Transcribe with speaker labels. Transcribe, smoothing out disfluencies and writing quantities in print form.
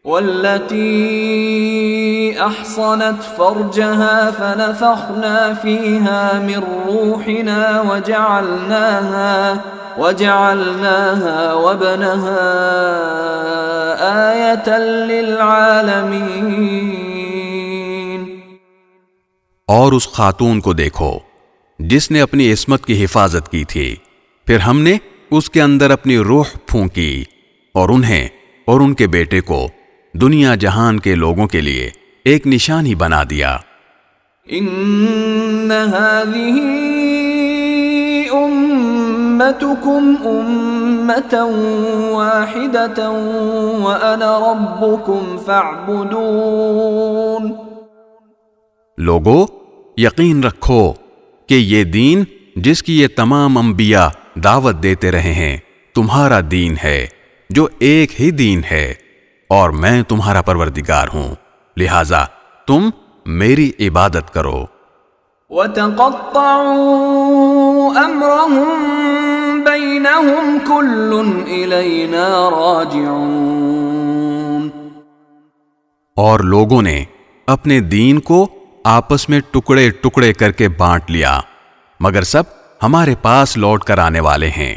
Speaker 1: والتي أحصنت فرجها فنفخنا فيها من روحنا وجعلناها وابنها آية للعالمين۔
Speaker 2: اور اس خاتون کو دیکھو جس نے اپنی عصمت کی حفاظت کی تھی، پھر ہم نے اس کے اندر اپنی روح پھونکی اور انہیں اور ان کے بیٹے کو دنیا جہان کے لوگوں کے لیے ایک نشانی بنا دیا۔
Speaker 1: ان هذه امتكم امة واحدة وانا ربكم فاعبدون۔
Speaker 2: لوگو، یقین رکھو کہ یہ دین جس کی یہ تمام انبیاء دعوت دیتے رہے ہیں تمہارا دین ہے، جو ایک ہی دین ہے، اور میں تمہارا پروردگار ہوں، لہذا تم میری عبادت کرو۔
Speaker 1: وَتَقَطَّعُوا أَمْرَهُمْ بَيْنَهُمْ كُلٌّ إِلَيْنَا رَاجِعُونَ۔
Speaker 2: اور لوگوں نے اپنے دین کو آپس میں ٹکڑے ٹکڑے کر کے بانٹ لیا، مگر سب ہمارے پاس لوٹ کر آنے والے ہیں۔